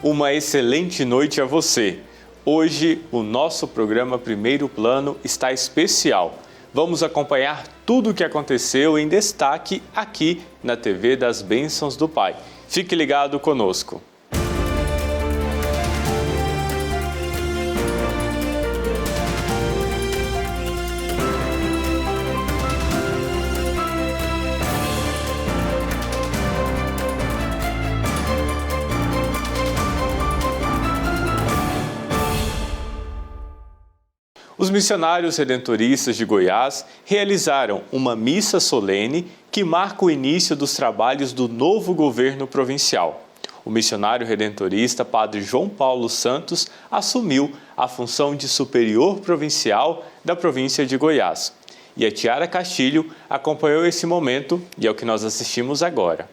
Uma excelente noite a você. Hoje o nosso programa Primeiro Plano está especial. Vamos acompanhar tudo o que aconteceu em destaque aqui na TV das Bênçãos do Pai. Fique ligado conosco. Os missionários redentoristas de Goiás realizaram uma missa solene que marca o início dos trabalhos do novo governo provincial. O missionário redentorista Padre João Paulo Santos assumiu a função de superior provincial da província de Goiás. E a Tiara Castilho acompanhou esse momento e é o que nós assistimos agora.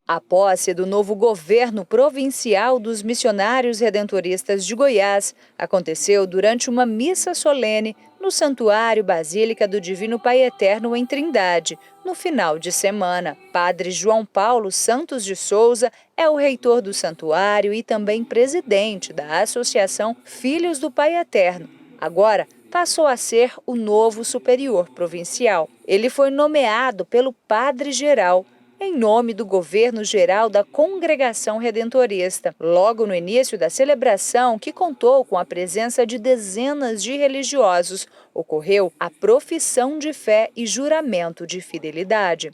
A posse do novo governo provincial dos missionários redentoristas de Goiás aconteceu durante uma missa solene no Santuário Basílica do Divino Pai Eterno em Trindade, no final de semana. Padre João Paulo Santos de Souza é o reitor do santuário e também presidente da Associação Filhos do Pai Eterno. Agora, passou a ser o novo superior provincial. Ele foi nomeado pelo Padre Geral, em nome do governo geral da Congregação Redentorista. Logo no início da celebração, que contou com a presença de dezenas de religiosos, ocorreu a profissão de fé e juramento de fidelidade.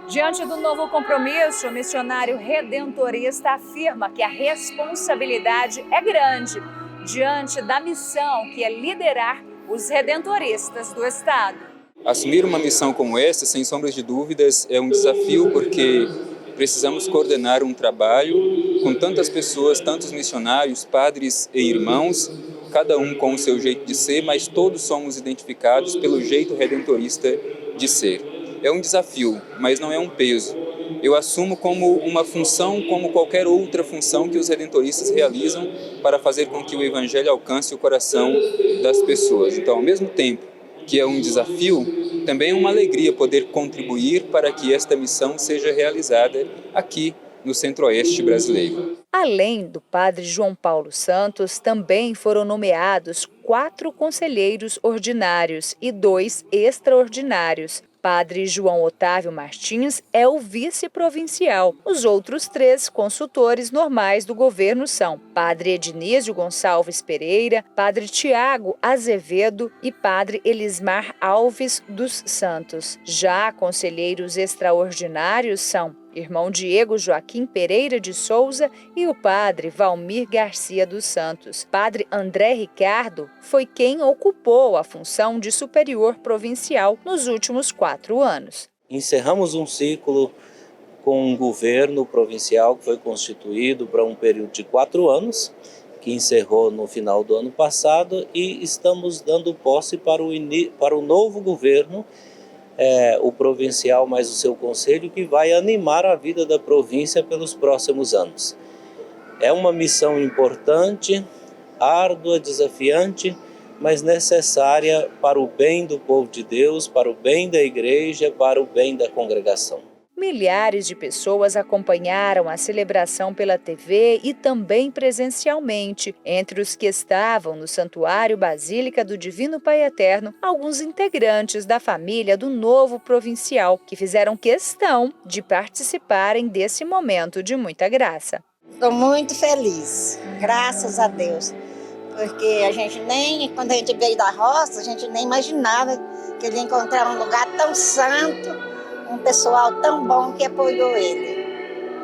Diante do novo compromisso, o missionário redentorista afirma que a responsabilidade é grande diante da missão que é liderar os redentoristas do Estado. Assumir uma missão como essa, sem sombras de dúvidas, é um desafio porque precisamos coordenar um trabalho com tantas pessoas, tantos missionários, padres e irmãos, cada um com o seu jeito de ser, mas todos somos identificados pelo jeito redentorista de ser. É um desafio, mas não é um peso. Eu assumo como uma função, como qualquer outra função que os redentoristas realizam para fazer com que o Evangelho alcance o coração das pessoas. Então, ao mesmo tempo que é um desafio, também é uma alegria poder contribuir para que esta missão seja realizada aqui no Centro-Oeste brasileiro. Além do Padre João Paulo Santos, também foram nomeados 4 conselheiros ordinários e 2 extraordinários. Padre João Otávio Martins é o vice-provincial. Os outros 3 consultores normais do governo são Padre Ednísio Gonçalves Pereira, Padre Tiago Azevedo e Padre Elismar Alves dos Santos. Já conselheiros extraordinários são irmão Diego Joaquim Pereira de Souza e o padre Valmir Garcia dos Santos. Padre André Ricardo foi quem ocupou a função de superior provincial nos últimos 4 anos. Encerramos um ciclo com um governo provincial que foi constituído para um período de 4 anos, que encerrou no final do ano passado, e estamos dando posse para o novo governo, o provincial mais o seu conselho, que vai animar a vida da província pelos próximos anos. É uma missão importante, árdua, desafiante, mas necessária para o bem do povo de Deus, para o bem da igreja, para o bem da congregação. Milhares de pessoas acompanharam a celebração pela TV e também presencialmente. Entre os que estavam no Santuário Basílica do Divino Pai Eterno, alguns integrantes da família do novo provincial, que fizeram questão de participarem desse momento de muita graça. Estou muito feliz, graças a Deus, porque quando a gente veio da roça, a gente nem imaginava que ele ia encontrar um lugar tão santo, um pessoal tão bom que apoiou ele.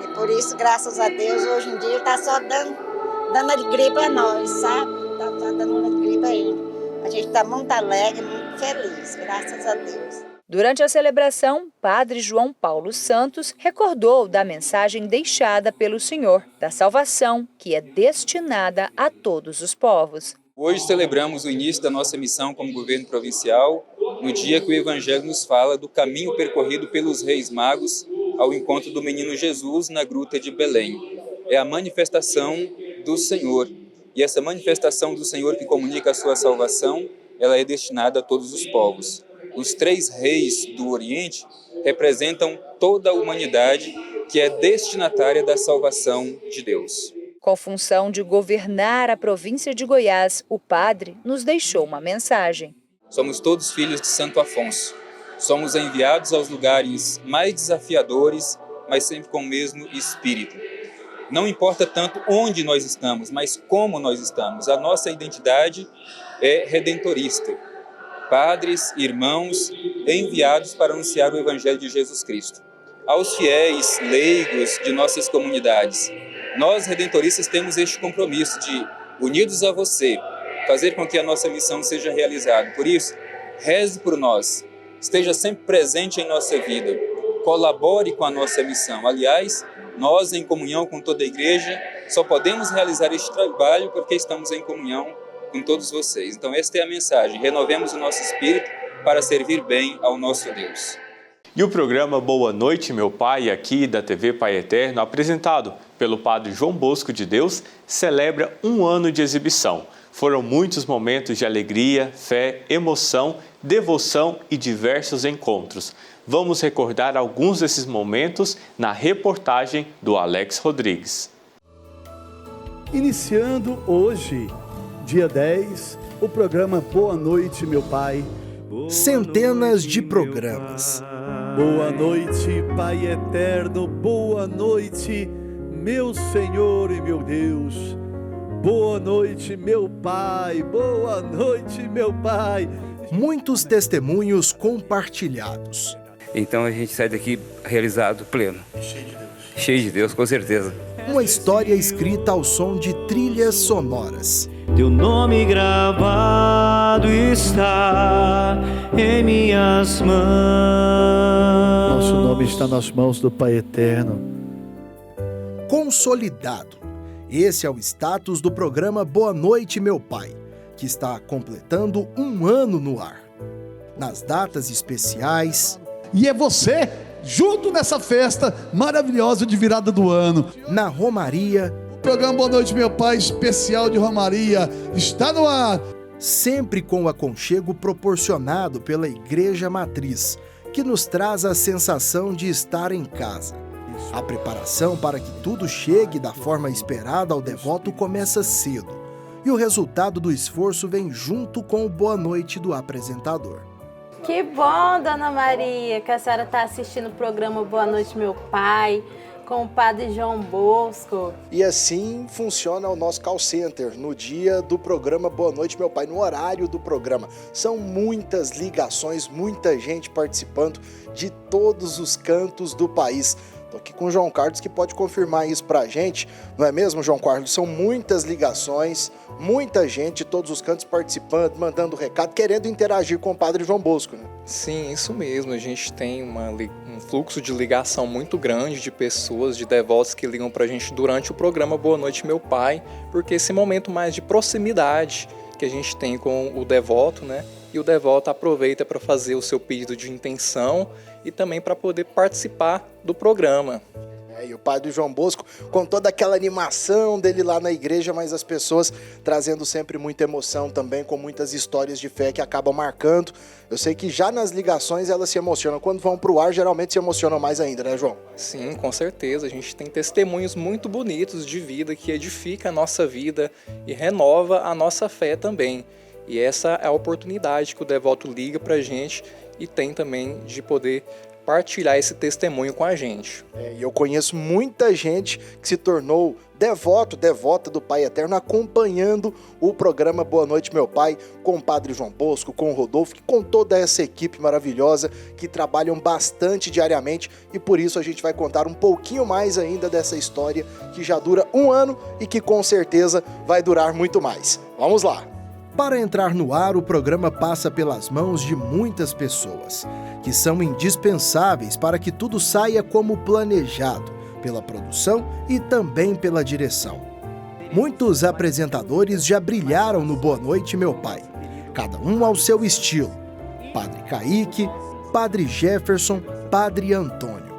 E por isso, graças a Deus, hoje em dia está só dando alegria para nós, sabe? Está só dando alegria para ele. A gente está muito alegre, muito feliz, graças a Deus. Durante a celebração, Padre João Paulo Santos recordou da mensagem deixada pelo Senhor, da salvação que é destinada a todos os povos. Hoje celebramos o início da nossa missão como governo provincial, no dia que o Evangelho nos fala do caminho percorrido pelos reis magos ao encontro do menino Jesus na gruta de Belém. É a manifestação do Senhor. E essa manifestação do Senhor que comunica a sua salvação, ela é destinada a todos os povos. Os 3 reis do Oriente representam toda a humanidade que é destinatária da salvação de Deus. Com função de governar a província de Goiás, o padre nos deixou uma mensagem. Somos todos filhos de Santo Afonso. Somos enviados aos lugares mais desafiadores, mas sempre com o mesmo espírito. Não importa tanto onde nós estamos, mas como nós estamos. A nossa identidade é redentorista. Padres, irmãos, enviados para anunciar o Evangelho de Jesus Cristo. Aos fiéis, leigos de nossas comunidades, nós, redentoristas, temos este compromisso de, unidos a você, fazer com que a nossa missão seja realizada. Por isso, reze por nós, esteja sempre presente em nossa vida, colabore com a nossa missão. Aliás, nós, em comunhão com toda a igreja, só podemos realizar este trabalho porque estamos em comunhão com todos vocês. Então, esta é a mensagem. Renovemos o nosso espírito para servir bem ao nosso Deus. E o programa Boa Noite, Meu Pai, aqui da TV Pai Eterno, apresentado pelo Padre João Bosco de Deus, celebra um ano de exibição. Foram muitos momentos de alegria, fé, emoção, devoção e diversos encontros. Vamos recordar alguns desses momentos na reportagem do Alex Rodrigues. Iniciando hoje, dia 10, o programa Boa Noite, Meu Pai. Centenas de programas. Boa noite, Pai Eterno. Boa noite, meu Senhor e meu Deus. Boa noite, meu Pai. Boa noite, meu Pai. Muitos testemunhos compartilhados. Então a gente sai daqui realizado, pleno. Cheio de Deus. Cheio de Deus, com certeza. Uma história escrita ao som de trilhas sonoras. Teu nome gravado está em minhas mãos. Nosso nome está nas mãos do Pai Eterno. Consolidado. Esse é o status do programa Boa Noite, Meu Pai, que está completando um ano no ar. Nas datas especiais... E é você, junto nessa festa maravilhosa de virada do ano. Na Romaria... O programa Boa Noite, Meu Pai, especial de Romaria, está no ar. Sempre com o aconchego proporcionado pela Igreja Matriz, que nos traz a sensação de estar em casa. A preparação para que tudo chegue da forma esperada ao devoto começa cedo, e o resultado do esforço vem junto com o Boa Noite do apresentador. Que bom, Dona Maria, que a senhora está assistindo o programa Boa Noite, Meu Pai, com o Padre João Bosco. E assim funciona o nosso call center no dia do programa Boa Noite, Meu Pai, no horário do programa. São muitas ligações, muita gente participando de todos os cantos do país. Estou aqui com o João Carlos, que pode confirmar isso pra gente, não é mesmo, João Carlos? São muitas ligações, muita gente de todos os cantos participando, mandando recado, querendo interagir com o Padre João Bosco, né? Sim, isso mesmo. A gente tem um fluxo de ligação muito grande de pessoas, de devotos que ligam pra gente durante o programa Boa Noite, Meu Pai, porque esse momento mais de proximidade que a gente tem com o devoto, né? E o devoto aproveita para fazer o seu pedido de intenção e também para poder participar do programa. E o Padre João Bosco, com toda aquela animação dele lá na igreja, mas as pessoas trazendo sempre muita emoção também, com muitas histórias de fé que acabam marcando. Eu sei que já nas ligações elas se emocionam. Quando vão para o ar, geralmente se emocionam mais ainda, né, João? Sim, com certeza. A gente tem testemunhos muito bonitos de vida que edifica a nossa vida e renova a nossa fé também. E essa é a oportunidade que o devoto liga para a gente e tem também de poder partilhar esse testemunho com a gente. E eu conheço muita gente que se tornou devota do Pai Eterno, acompanhando o programa Boa Noite, Meu Pai, com o Padre João Bosco, com o Rodolfo, com toda essa equipe maravilhosa que trabalham bastante diariamente, e por isso a gente vai contar um pouquinho mais ainda dessa história que já dura um ano e que com certeza vai durar muito mais. Vamos lá! Para entrar no ar, o programa passa pelas mãos de muitas pessoas, que são indispensáveis para que tudo saia como planejado, pela produção e também pela direção. Muitos apresentadores já brilharam no Boa Noite, Meu Pai, cada um ao seu estilo. Padre Kaique, Padre Jefferson, Padre Antônio.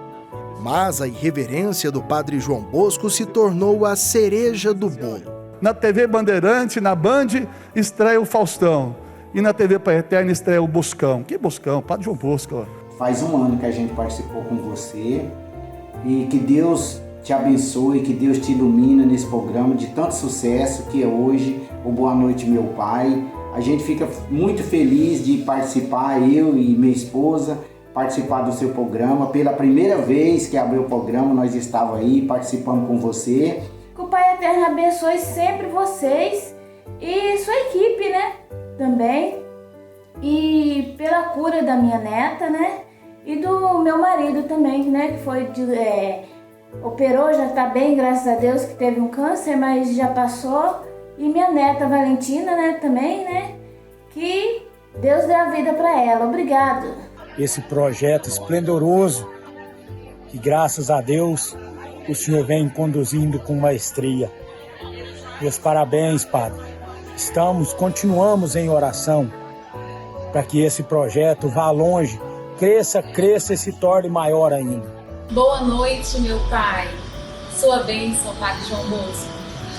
Mas a irreverência do Padre João Bosco se tornou a cereja do bolo. Na TV Bandeirante, na Band, estreia o Faustão. E na TV Pai Eterno estreia o Boscão. Que Boscão? Padre João Bosco. Faz um ano que a gente participou com você e que Deus te abençoe, que Deus te ilumina nesse programa de tanto sucesso que é hoje o Boa Noite Meu Pai. A gente fica muito feliz de participar, eu e minha esposa, participar do seu programa. Pela primeira vez que abriu o programa, nós estávamos aí participando com você. Que o Pai Eterno abençoe sempre vocês e sua equipe, né? Também. E pela cura da minha neta, né? E do meu marido também, né? Que foi operou, já tá bem, graças a Deus, que teve um câncer, mas já passou. E minha neta Valentina, né? Também, né? Que Deus dê a vida para ela. Obrigado. Esse projeto esplendoroso que, graças a Deus, o Senhor vem conduzindo com maestria. Meus parabéns, Padre. Continuamos em oração para que esse projeto vá longe, cresça e se torne maior ainda. Boa noite, meu Pai. Sua bênção, Padre João Bosco.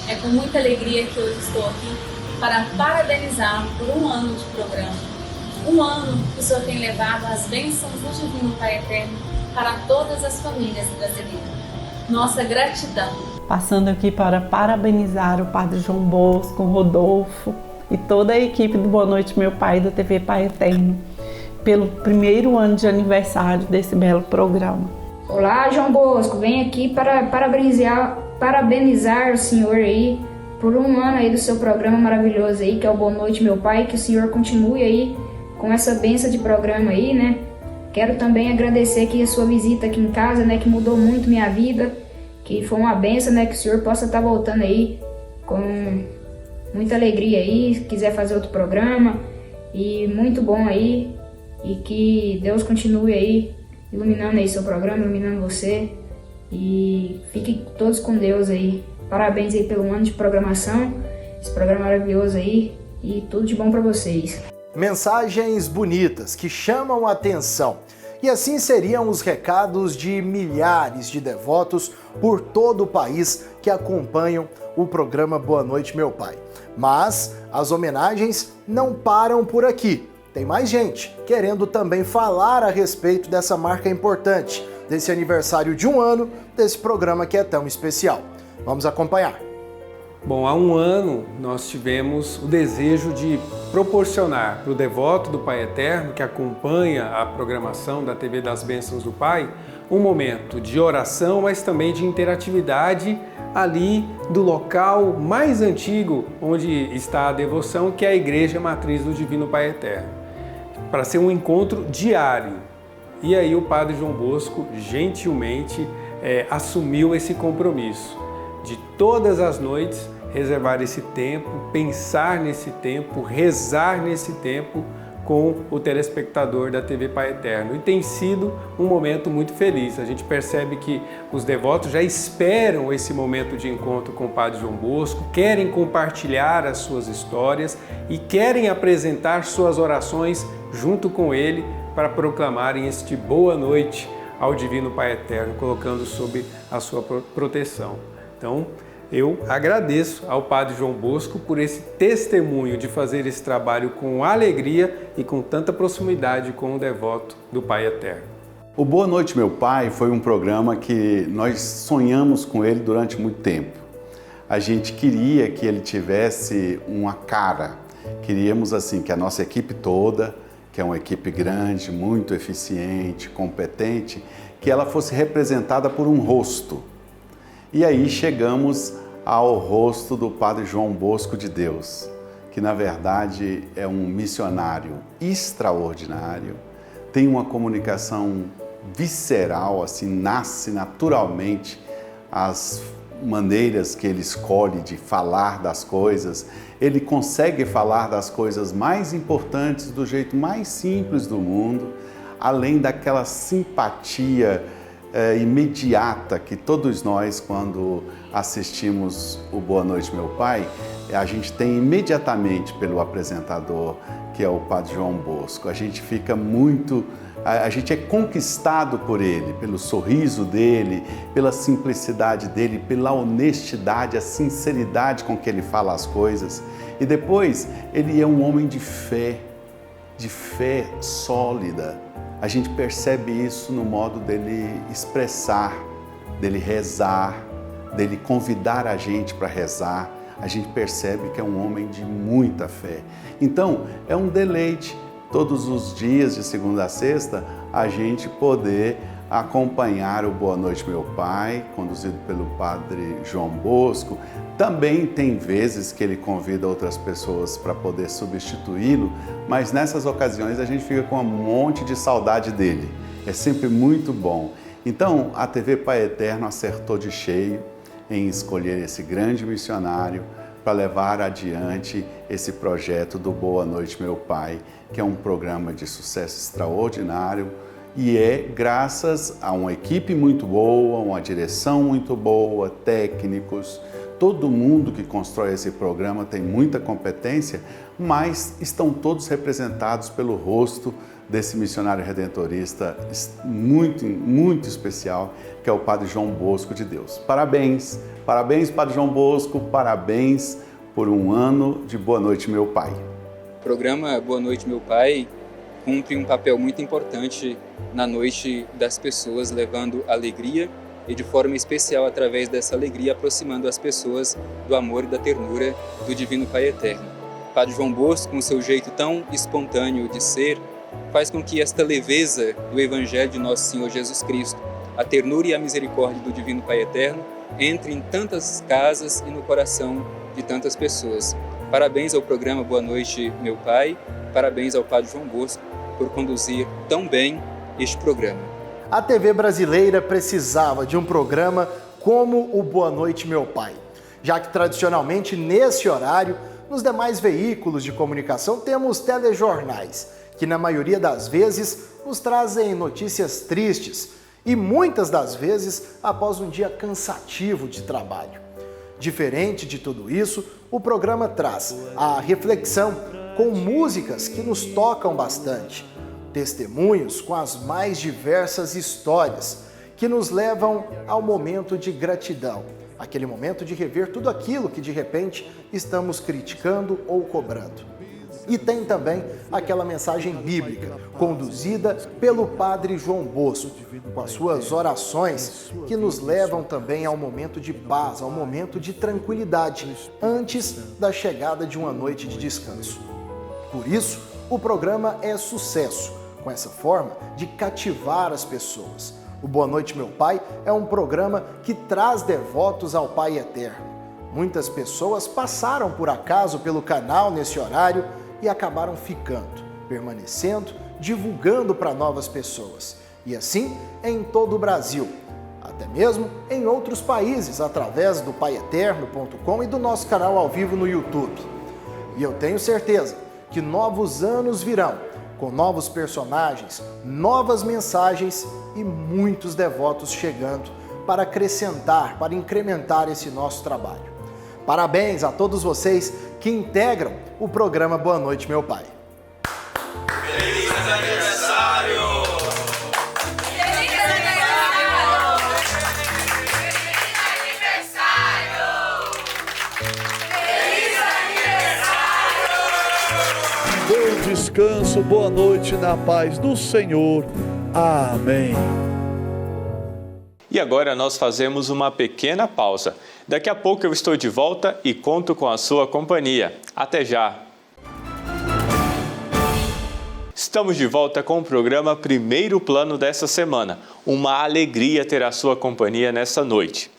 É com muita alegria que hoje estou aqui para parabenizá-lo por um ano de programa. Um ano que o Senhor tem levado as bênçãos do Divino Pai Eterno para todas as famílias brasileiras. Nossa gratidão. Passando aqui para parabenizar o Padre João Bosco, o Rodolfo e toda a equipe do Boa Noite Meu Pai da TV Pai Eterno pelo primeiro ano de aniversário desse belo programa. Olá, João Bosco, venho aqui para parabenizar o senhor aí por um ano aí do seu programa maravilhoso aí, que é o Boa Noite Meu Pai, que o senhor continue aí com essa bênção de programa aí, né? Quero também agradecer aqui a sua visita aqui em casa, né? Que mudou muito minha vida, que foi uma bênção, né? Que o senhor possa estar voltando aí com muita alegria aí, se quiser fazer outro programa, e muito bom aí, e que Deus continue aí iluminando aí seu programa, iluminando você, e fiquem todos com Deus aí. Parabéns aí pelo ano de programação, esse programa maravilhoso aí, e tudo de bom para vocês. Mensagens bonitas que chamam a atenção. E assim seriam os recados de milhares de devotos por todo o país que acompanham o programa Boa Noite Meu Pai. Mas as homenagens não param por aqui. Tem mais gente querendo também falar a respeito dessa marca importante, desse aniversário de um ano desse programa que é tão especial. Vamos acompanhar. Bom, há um ano nós tivemos o desejo de proporcionar para o devoto do Pai Eterno, que acompanha a programação da TV das Bênçãos do Pai, um momento de oração, mas também de interatividade ali do local mais antigo onde está a devoção, que é a Igreja Matriz do Divino Pai Eterno, para ser um encontro diário. E aí o Padre João Bosco gentilmente assumiu esse compromisso de todas as noites reservar esse tempo, pensar nesse tempo, rezar nesse tempo com o telespectador da TV Pai Eterno. E tem sido um momento muito feliz. A gente percebe que os devotos já esperam esse momento de encontro com o Padre João Bosco, querem compartilhar as suas histórias e querem apresentar suas orações junto com ele para proclamarem este boa noite ao Divino Pai Eterno, colocando sob a sua proteção. Então, eu agradeço ao Padre João Bosco por esse testemunho de fazer esse trabalho com alegria e com tanta proximidade com o devoto do Pai Eterno. O Boa Noite Meu Pai foi um programa que nós sonhamos com ele durante muito tempo. A gente queria que ele tivesse uma cara, queríamos assim que a nossa equipe toda, que é uma equipe grande, muito eficiente, competente, que ela fosse representada por um rosto. E aí chegamos ao rosto do Padre João Bosco de Deus, que na verdade é um missionário extraordinário, tem uma comunicação visceral, assim, nasce naturalmente as maneiras que ele escolhe de falar das coisas. Ele consegue falar das coisas mais importantes do jeito mais simples do mundo, além daquela simpatia imediata que todos nós, quando assistimos o Boa Noite Meu Pai, a gente tem imediatamente pelo apresentador, que é o Padre João Bosco. A gente fica muito... A gente é conquistado por ele, pelo sorriso dele, pela simplicidade dele, pela honestidade, a sinceridade com que ele fala as coisas. E depois, ele é um homem de fé sólida. A gente percebe isso no modo dele expressar dele rezar, dele convidar a gente para rezar, a gente percebe que é um homem de muita fé. Então, é um deleite todos os dias, de segunda a sexta, a gente poder acompanhar o Boa Noite Meu Pai, conduzido pelo Padre João Bosco. Também tem vezes que ele convida outras pessoas para poder substituí-lo, mas nessas ocasiões a gente fica com um monte de saudade dele. É sempre muito bom. Então, a TV Pai Eterno acertou de cheio em escolher esse grande missionário para levar adiante esse projeto do Boa Noite Meu Pai, que é um programa de sucesso extraordinário e é graças a uma equipe muito boa, uma direção muito boa, técnicos. Todo mundo que constrói esse programa tem muita competência, mas estão todos representados pelo rosto desse missionário redentorista muito, muito especial, que é o Padre João Bosco de Deus. Parabéns, parabéns, Padre João Bosco, parabéns por um ano de Boa Noite Meu Pai. O programa Boa Noite Meu Pai cumpre um papel muito importante na noite das pessoas, levando alegria e de forma especial, através dessa alegria, aproximando as pessoas do amor e da ternura do Divino Pai Eterno. Padre João Bosco, com seu jeito tão espontâneo de ser, faz com que esta leveza do Evangelho de Nosso Senhor Jesus Cristo, a ternura e a misericórdia do Divino Pai Eterno, entre em tantas casas e no coração de tantas pessoas. Parabéns ao programa Boa Noite Meu Pai, parabéns ao Padre João Bosco por conduzir tão bem este programa. A TV brasileira precisava de um programa como o Boa Noite Meu Pai, já que tradicionalmente nesse horário, nos demais veículos de comunicação temos telejornais, que na maioria das vezes nos trazem notícias tristes e muitas das vezes após um dia cansativo de trabalho. Diferente de tudo isso, o programa traz a reflexão com músicas que nos tocam bastante, testemunhos com as mais diversas histórias que nos levam ao momento de gratidão, aquele momento de rever tudo aquilo que de repente estamos criticando ou cobrando. E tem também aquela mensagem bíblica, conduzida pelo Padre João Bosco, com as suas orações, que nos levam também ao momento de paz, ao momento de tranquilidade, antes da chegada de uma noite de descanso. Por isso, o programa é sucesso, com essa forma de cativar as pessoas. O Boa Noite Meu Pai é um programa que traz devotos ao Pai Eterno. Muitas pessoas passaram por acaso pelo canal nesse horário e acabaram ficando, permanecendo, divulgando para novas pessoas. E assim em todo o Brasil, até mesmo em outros países, através do paieterno.com e do nosso canal ao vivo no YouTube. E eu tenho certeza que novos anos virão, com novos personagens, novas mensagens e muitos devotos chegando para acrescentar, para incrementar esse nosso trabalho. Parabéns a todos vocês que integram o programa Boa Noite Meu Pai. Feliz aniversário! Feliz aniversário! Feliz aniversário! Bom descanso, boa noite na paz do Senhor. Amém. E agora nós fazemos uma pequena pausa. Daqui a pouco eu estou de volta e conto com a sua companhia. Até já! Estamos de volta com o programa Primeiro Plano dessa semana. Uma alegria ter a sua companhia nessa noite.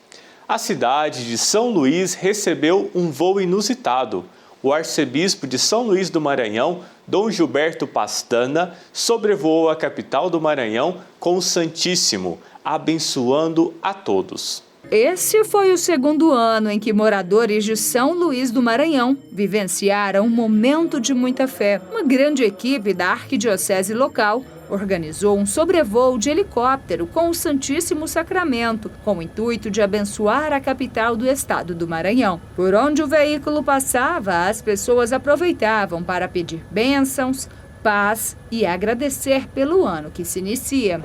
A cidade de São Luís recebeu um voo inusitado. O arcebispo de São Luís do Maranhão, Dom Gilberto Pastana, sobrevoou a capital do Maranhão com o Santíssimo, abençoando a todos. Esse foi o segundo ano em que moradores de São Luís do Maranhão vivenciaram um momento de muita fé. Uma grande equipe da arquidiocese local organizou um sobrevoo de helicóptero com o Santíssimo Sacramento, com o intuito de abençoar a capital do estado do Maranhão. Por onde o veículo passava, as pessoas aproveitavam para pedir bênçãos, paz e agradecer pelo ano que se inicia.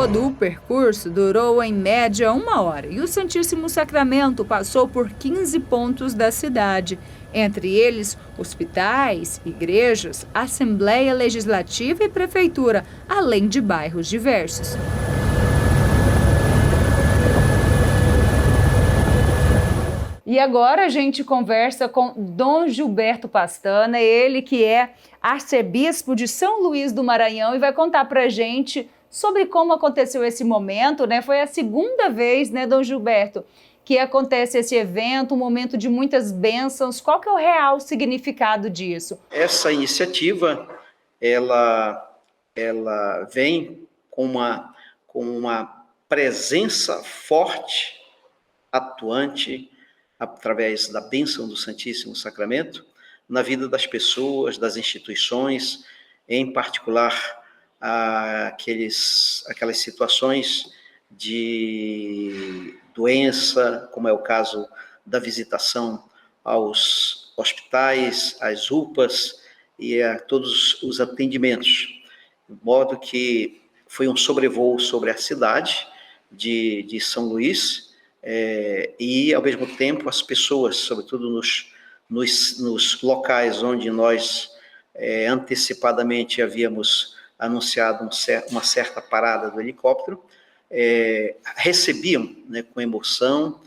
todo, o percurso durou em média 1 hora e o Santíssimo Sacramento passou por 15 pontos da cidade, entre eles hospitais, igrejas, Assembleia Legislativa e Prefeitura, além de bairros diversos. E agora a gente conversa com Dom Gilberto Pastana, ele que é arcebispo de São Luís do Maranhão e vai contar pra gente sobre como aconteceu esse momento, né? Foi a segunda vez, né, Dom Gilberto, que acontece esse evento, um momento de muitas bênçãos. Qual que é o real significado disso? Essa iniciativa, ela vem com uma presença forte, atuante, através da bênção do Santíssimo Sacramento, na vida das pessoas, das instituições, em particular aquelas situações de doença, como é o caso da visitação aos hospitais, às UPAs e a todos os atendimentos, de modo que foi um sobrevoo sobre a cidade de São Luís, e, ao mesmo tempo, as pessoas, sobretudo nos locais onde nós antecipadamente havíamos anunciado uma certa parada do helicóptero, recebiam, né, com emoção,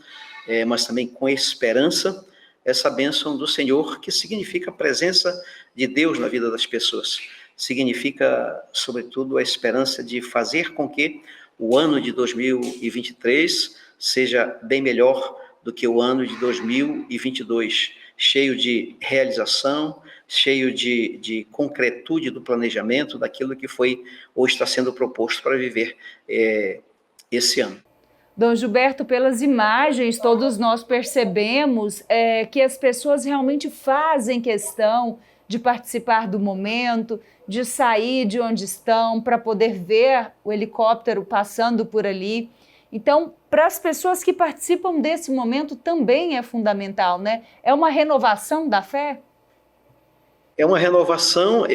mas também com esperança, essa bênção do Senhor, que significa a presença de Deus na vida das pessoas. Significa, sobretudo, a esperança de fazer com que o ano de 2023 seja bem melhor do que o ano de 2022, cheio de realização, cheio de concretude do planejamento daquilo que foi ou está sendo proposto para viver esse ano. Dom Gilberto, pelas imagens, todos nós percebemos que as pessoas realmente fazem questão de participar do momento, de sair de onde estão para poder ver o helicóptero passando por ali. Então, para as pessoas que participam desse momento também é fundamental, né? É uma renovação da fé? É uma renovação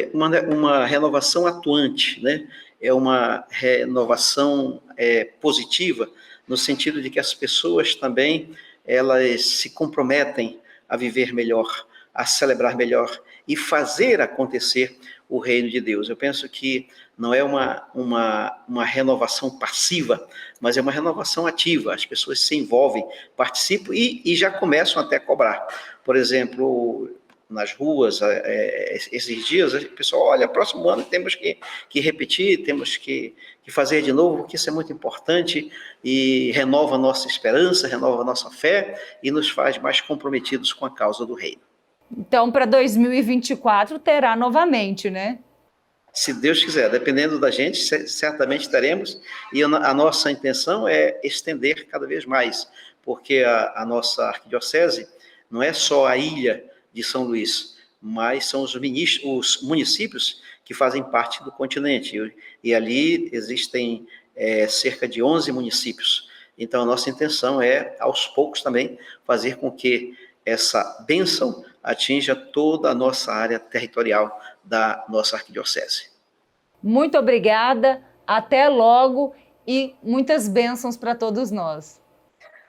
atuante, né? É uma renovação positiva, no sentido de que as pessoas também, elas se comprometem a viver melhor, a celebrar melhor e fazer acontecer o reino de Deus. Eu penso que não é uma renovação passiva, mas é uma renovação ativa. As pessoas se envolvem, participam e já começam até a cobrar. Por exemplo, nas ruas, esses dias, o pessoal, olha, próximo ano temos que repetir, temos que fazer de novo, porque isso é muito importante e renova a nossa esperança, renova a nossa fé e nos faz mais comprometidos com a causa do reino. Então, para 2024 terá novamente, né? Se Deus quiser, dependendo da gente, certamente teremos, e a nossa intenção é estender cada vez mais, porque a nossa arquidiocese não é só a ilha de São Luís, mas são os municípios que fazem parte do continente, e ali existem cerca de 11 municípios. Então, a nossa intenção é, aos poucos também, fazer com que essa bênção atinja toda a nossa área territorial da nossa arquidiocese. Muito obrigada, até logo e muitas bênçãos para todos nós.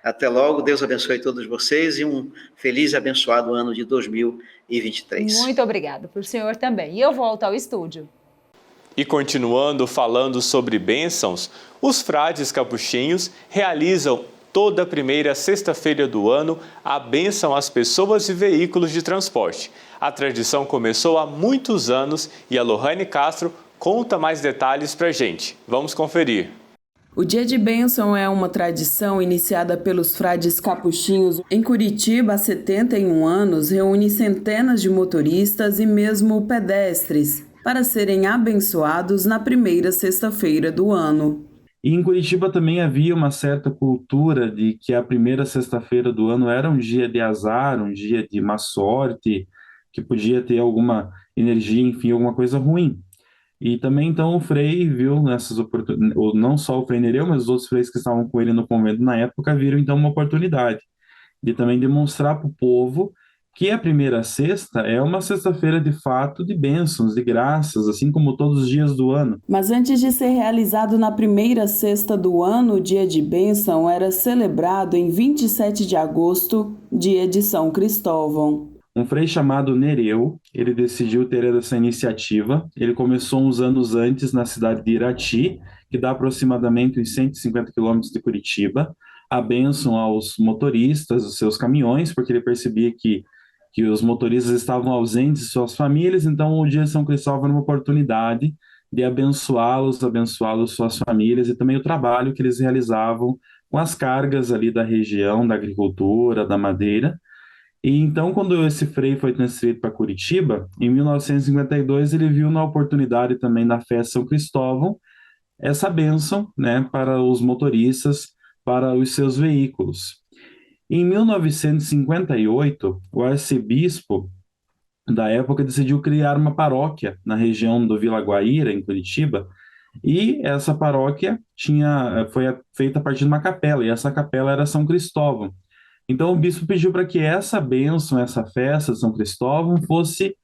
Até logo, Deus abençoe todos vocês e um feliz e abençoado ano de 2023. Muito obrigada, por senhor também. E eu volto ao estúdio. E continuando falando sobre bênçãos, os frades capuchinhos realizam toda a primeira sexta-feira do ano a bênção às pessoas e veículos de transporte. A tradição começou há muitos anos e a Lohane Castro conta mais detalhes pra gente. Vamos conferir. O Dia de Bênção é uma tradição iniciada pelos frades capuchinhos. Em Curitiba, há 71 anos, reúne centenas de motoristas e mesmo pedestres para serem abençoados na primeira sexta-feira do ano. E em Curitiba também havia uma certa cultura de que a primeira sexta-feira do ano era um dia de azar, um dia de má sorte, que podia ter alguma energia, enfim, alguma coisa ruim. E também, então, o Frei viu nessas oportunidades, ou não só o Frei Nereu, mas os outros freis que estavam com ele no convento na época, viram, então, uma oportunidade de também demonstrar para o povo que a primeira sexta é uma sexta-feira de fato de bênçãos, de graças, assim como todos os dias do ano. Mas antes de ser realizado na primeira sexta do ano, o dia de bênção era celebrado em 27 de agosto, dia de São Cristóvão. Um frei chamado Nereu, ele decidiu ter essa iniciativa. Ele começou uns anos antes na cidade de Irati, que dá aproximadamente uns 150 quilômetros de Curitiba, a bênção aos motoristas dos seus caminhões, porque ele percebia que os motoristas estavam ausentes de suas famílias, então o dia de São Cristóvão era uma oportunidade de abençoá-los, suas famílias e também o trabalho que eles realizavam com as cargas ali da região, da agricultura, da madeira. E então, quando esse frei foi transferido para Curitiba, em 1952, ele viu na oportunidade também da festa de São Cristóvão essa bênção, né, para os motoristas, para os seus veículos. Em 1958, o arcebispo da época decidiu criar uma paróquia na região do Vila Guaíra, em Curitiba, e essa paróquia foi feita a partir de uma capela, e essa capela era São Cristóvão. Então o bispo pediu para que essa bênção, essa festa de São Cristóvão fosse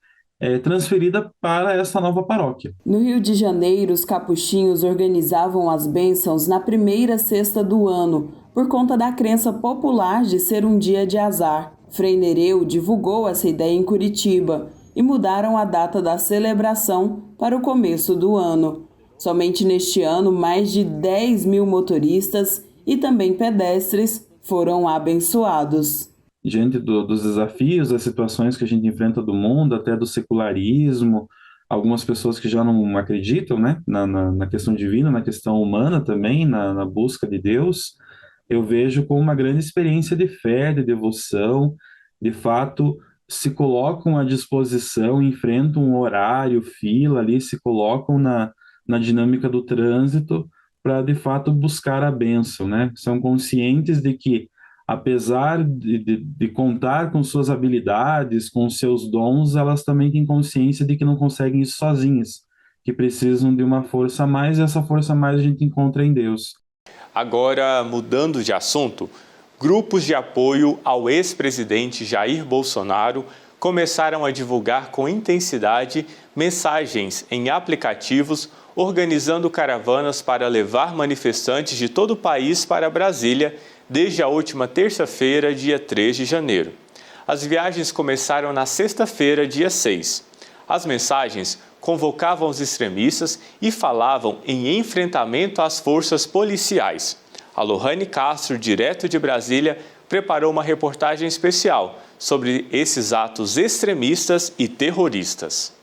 transferida para essa nova paróquia. No Rio de Janeiro, os capuchinhos organizavam as bênçãos na primeira sexta do ano, por conta da crença popular de ser um dia de azar. Frei Nereu divulgou essa ideia em Curitiba e mudaram a data da celebração para o começo do ano. Somente neste ano, mais de 10 mil motoristas e também pedestres foram abençoados. Diante dos desafios, das situações que a gente enfrenta do mundo, até do secularismo, algumas pessoas que já não acreditam, né, na questão divina, na questão humana também, na busca de Deus, eu vejo como uma grande experiência de fé, de devoção, de fato se colocam à disposição, enfrentam um horário, fila ali, se colocam na dinâmica do trânsito para de fato buscar a bênção, né? São conscientes de que, apesar de contar com suas habilidades, com seus dons, elas também têm consciência de que não conseguem isso sozinhas, que precisam de uma força a mais, e essa força a mais a gente encontra em Deus. Agora, mudando de assunto, grupos de apoio ao ex-presidente Jair Bolsonaro começaram a divulgar com intensidade mensagens em aplicativos, organizando caravanas para levar manifestantes de todo o país para Brasília desde a última terça-feira, dia 3 de janeiro. As viagens começaram na sexta-feira, dia 6. As mensagens convocavam os extremistas e falavam em enfrentamento às forças policiais. A Lohane Castro, direto de Brasília, preparou uma reportagem especial sobre esses atos extremistas e terroristas.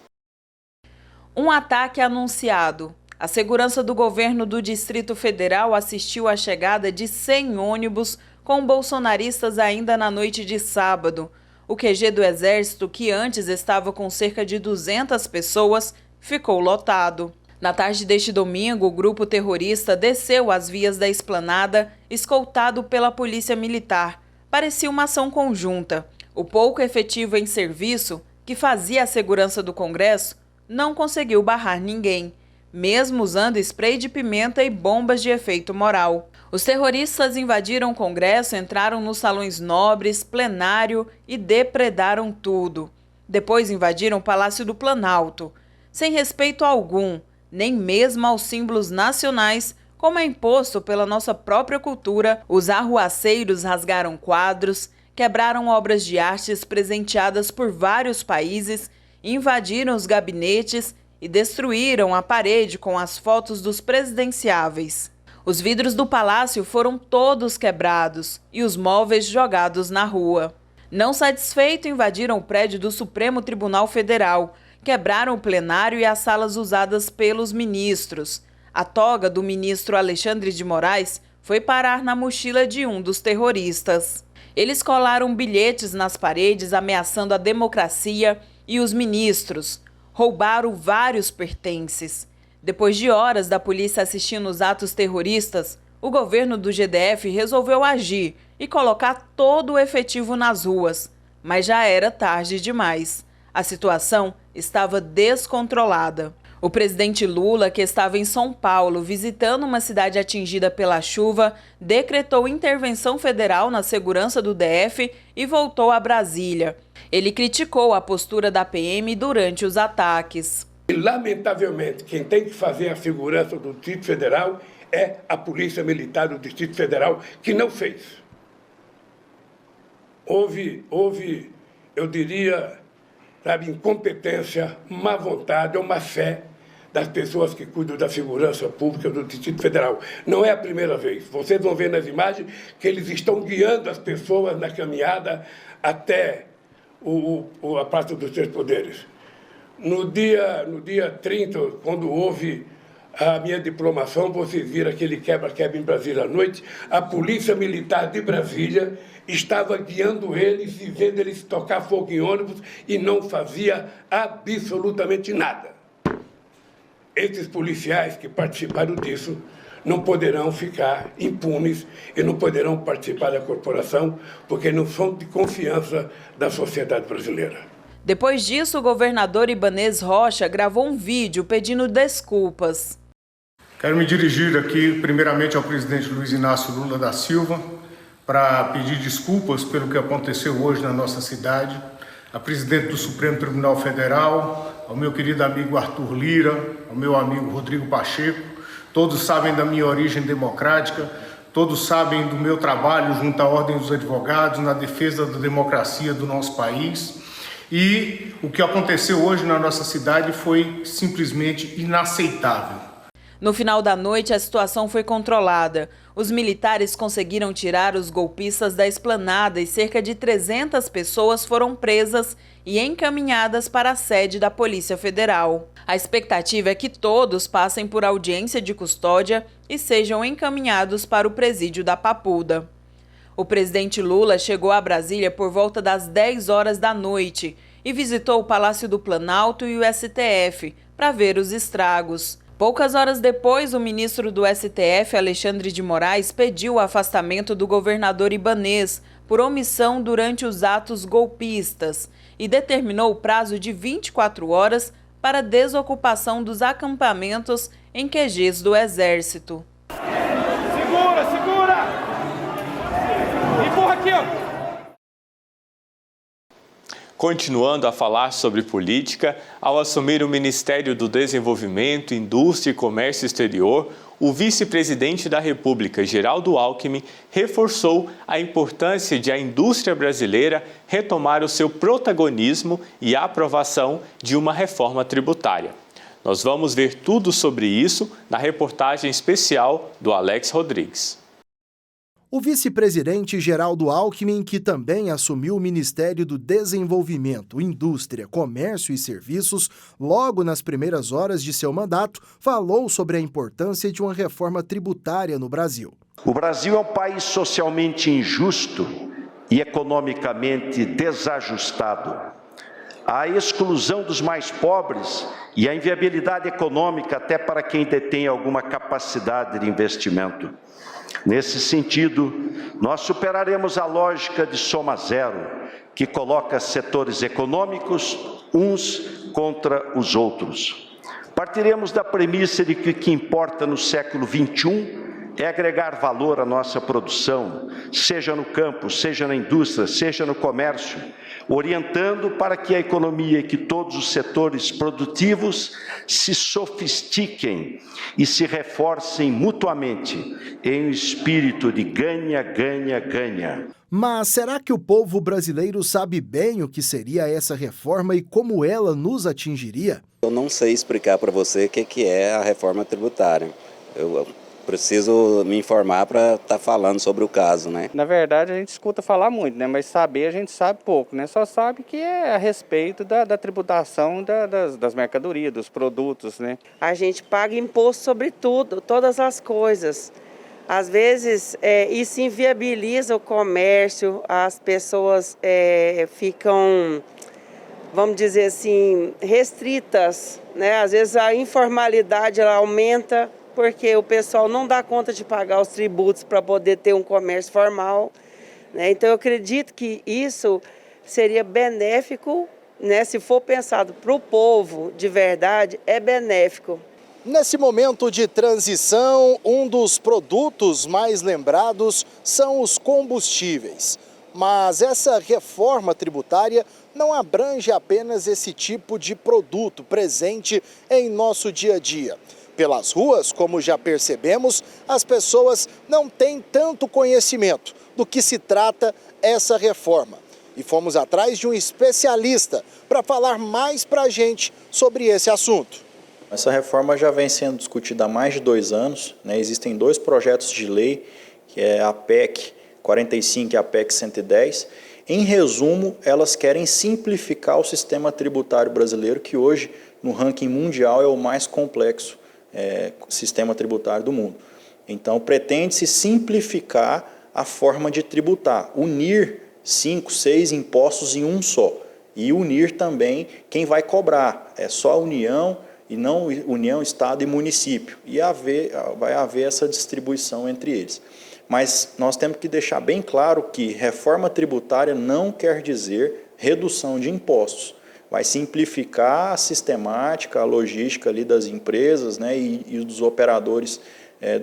Um ataque anunciado. A segurança do governo do Distrito Federal assistiu à chegada de 100 ônibus com bolsonaristas ainda na noite de sábado. O QG do Exército, que antes estava com cerca de 200 pessoas, ficou lotado. Na tarde deste domingo, o grupo terrorista desceu as vias da esplanada, escoltado pela Polícia Militar. Parecia uma ação conjunta. O pouco efetivo em serviço, que fazia a segurança do Congresso, não conseguiu barrar ninguém, mesmo usando spray de pimenta e bombas de efeito moral. Os terroristas invadiram o Congresso, entraram nos salões nobres, plenário e depredaram tudo. Depois invadiram o Palácio do Planalto, sem respeito algum, nem mesmo aos símbolos nacionais, como é imposto pela nossa própria cultura. Os arruaceiros rasgaram quadros, quebraram obras de artes presenteadas por vários países, invadiram os gabinetes e destruíram a parede com as fotos dos presidenciáveis. Os vidros do palácio foram todos quebrados e os móveis jogados na rua. Não satisfeito, invadiram o prédio do Supremo Tribunal Federal, quebraram o plenário e as salas usadas pelos ministros. A toga do ministro Alexandre de Moraes foi parar na mochila de um dos terroristas. Eles colaram bilhetes nas paredes ameaçando a democracia e os ministros. Roubaram vários pertences. Depois de horas da polícia assistindo os atos terroristas, o governo do GDF resolveu agir e colocar todo o efetivo nas ruas. Mas já era tarde demais. A situação estava descontrolada. O presidente Lula, que estava em São Paulo visitando uma cidade atingida pela chuva, decretou intervenção federal na segurança do DF e voltou a Brasília. Ele criticou a postura da PM durante os ataques. E, lamentavelmente, quem tem que fazer a segurança do Distrito Federal é a Polícia Militar do Distrito Federal, que não fez. Houve, eu diria, incompetência, má vontade ou má fé das pessoas que cuidam da segurança pública do Distrito Federal. Não é a primeira vez. Vocês vão ver nas imagens que eles estão guiando as pessoas na caminhada até a Praça dos Três Poderes. No dia 30, quando houve a minha diplomação, vocês viram aquele quebra-quebra em Brasília à noite, a Polícia Militar de Brasília estava guiando eles e vendo eles tocar fogo em ônibus e não fazia absolutamente nada. Esses policiais que participaram disso não poderão ficar impunes e não poderão participar da corporação porque não são de confiança da sociedade brasileira. Depois disso, o governador Ibanez Rocha gravou um vídeo pedindo desculpas. Quero me dirigir aqui primeiramente ao presidente Luiz Inácio Lula da Silva para pedir desculpas pelo que aconteceu hoje na nossa cidade, a presidente do Supremo Tribunal Federal, ao meu querido amigo Arthur Lira, ao meu amigo Rodrigo Pacheco. Todos sabem da minha origem democrática, todos sabem do meu trabalho junto à Ordem dos Advogados na defesa da democracia do nosso país. E o que aconteceu hoje na nossa cidade foi simplesmente inaceitável. No final da noite, a situação foi controlada. Os militares conseguiram tirar os golpistas da esplanada e cerca de 300 pessoas foram presas e encaminhadas para a sede da Polícia Federal. A expectativa é que todos passem por audiência de custódia e sejam encaminhados para o presídio da Papuda. O presidente Lula chegou a Brasília por volta das 10 horas da noite e visitou o Palácio do Planalto e o STF para ver os estragos. Poucas horas depois, o ministro do STF, Alexandre de Moraes, pediu o afastamento do governador Ibanez por omissão durante os atos golpistas e determinou o prazo de 24 horas para a desocupação dos acampamentos em QGs do Exército. Segura! Empurra aqui, ó! Continuando a falar sobre política, ao assumir o Ministério do Desenvolvimento, Indústria e Comércio Exterior, o vice-presidente da República, Geraldo Alckmin, reforçou a importância de a indústria brasileira retomar o seu protagonismo e a aprovação de uma reforma tributária. Nós vamos ver tudo sobre isso na reportagem especial do Alex Rodrigues. O vice-presidente Geraldo Alckmin, que também assumiu o Ministério do Desenvolvimento, Indústria, Comércio e Serviços, logo nas primeiras horas de seu mandato, falou sobre a importância de uma reforma tributária no Brasil. O Brasil é um país socialmente injusto e economicamente desajustado. A exclusão dos mais pobres e a inviabilidade econômica até para quem detém alguma capacidade de investimento. Nesse sentido, nós superaremos a lógica de soma zero, que coloca setores econômicos uns contra os outros. Partiremos da premissa de que o que importa no século XXI é agregar valor à nossa produção, seja no campo, seja na indústria, seja no comércio, orientando para que a economia e que todos os setores produtivos se sofistiquem e se reforcem mutuamente em um espírito de ganha, ganha, ganha. Mas será que o povo brasileiro sabe bem o que seria essa reforma e como ela nos atingiria? Eu não sei explicar para você o que é a reforma tributária. Eu preciso me informar para estar falando sobre o caso, né? Na verdade, a gente escuta falar muito, né? Mas saber a gente sabe pouco, né? Só sabe que é a respeito da tributação das mercadorias, dos produtos, né? A gente paga imposto sobre tudo, todas as coisas. Às vezes, isso inviabiliza o comércio, as pessoas ficam, vamos dizer assim, restritas, né? Às vezes a informalidade ela aumenta, porque o pessoal não dá conta de pagar os tributos para poder ter um comércio formal, né? Então, eu acredito que isso seria benéfico né, se for pensado para o povo de verdade, é benéfico. Nesse momento de transição, um dos produtos mais lembrados são os combustíveis. Mas essa reforma tributária não abrange apenas esse tipo de produto presente em nosso dia a dia. Pelas ruas, como já percebemos, as pessoas não têm tanto conhecimento do que se trata essa reforma. E fomos atrás de um especialista para falar mais para a gente sobre esse assunto. Essa reforma já vem sendo discutida há mais de 2 anos, né? Existem 2 projetos de lei, que é a PEC 45 e a PEC 110. Em resumo, elas querem simplificar o sistema tributário brasileiro, que hoje, no ranking mundial, é o mais complexo sistema tributário do mundo. Então, pretende-se simplificar a forma de tributar, unir 5, 6 impostos em um só. E unir também quem vai cobrar, é só a União e não União, Estado e município. E vai haver essa distribuição entre eles. Mas nós temos que deixar bem claro que reforma tributária não quer dizer redução de impostos. Vai simplificar a sistemática, a logística ali das empresas, né, e dos operadores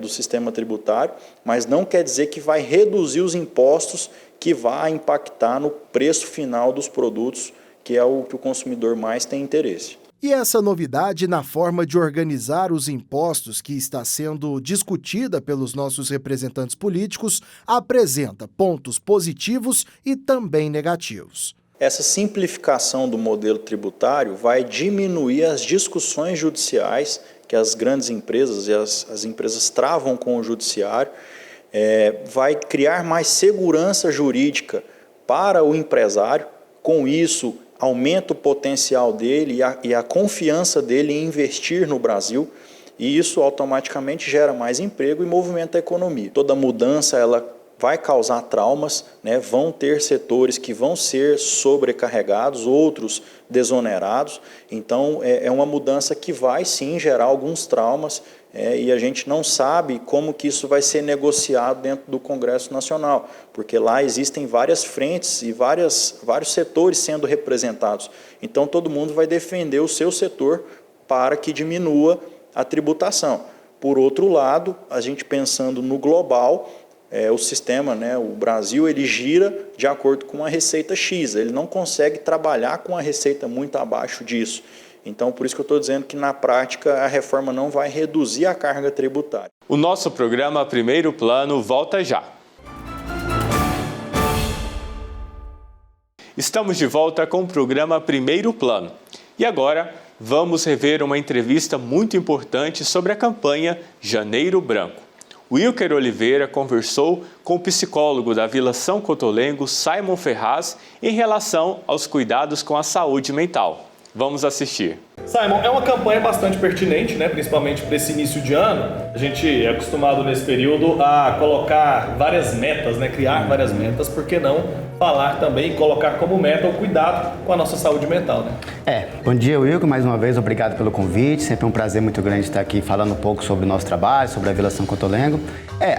do sistema tributário, mas não quer dizer que vai reduzir os impostos que vai impactar no preço final dos produtos, que é o que o consumidor mais tem interesse. E essa novidade na forma de organizar os impostos que está sendo discutida pelos nossos representantes políticos apresenta pontos positivos e também negativos. Essa simplificação do modelo tributário vai diminuir as discussões judiciais que as grandes empresas e as empresas travam com o judiciário, vai criar mais segurança jurídica para o empresário, com isso aumenta o potencial dele e a confiança dele em investir no Brasil, e isso automaticamente gera mais emprego e movimenta a economia. Toda mudança ela vai causar traumas, né? Vão ter setores que vão ser sobrecarregados, outros desonerados, então é uma mudança que vai sim gerar alguns traumas, e a gente não sabe como que isso vai ser negociado dentro do Congresso Nacional, porque lá existem várias frentes e vários setores sendo representados. Então todo mundo vai defender o seu setor para que diminua a tributação. Por outro lado, a gente pensando no global, o sistema, né, o Brasil, ele gira de acordo com a receita X, ele não consegue trabalhar com a receita muito abaixo disso. Então, por isso que eu estou dizendo que, na prática, a reforma não vai reduzir a carga tributária. O nosso programa Primeiro Plano volta já. Estamos de volta com o programa Primeiro Plano. E agora, vamos rever uma entrevista muito importante sobre a campanha Janeiro Branco. Wilker Oliveira conversou com o psicólogo da Vila São Cotolengo, Simon Ferraz, em relação aos cuidados com a saúde mental. Vamos assistir. Simon, é uma campanha bastante pertinente, né? Principalmente para esse início de ano. A gente é acostumado nesse período a colocar várias metas, né? Criar várias metas, por que não falar também e colocar como meta o cuidado com a nossa saúde mental, né? Bom dia, Wilker, mais uma vez, obrigado pelo convite. Sempre um prazer muito grande estar aqui falando um pouco sobre o nosso trabalho, sobre a Vila São Cotolengo.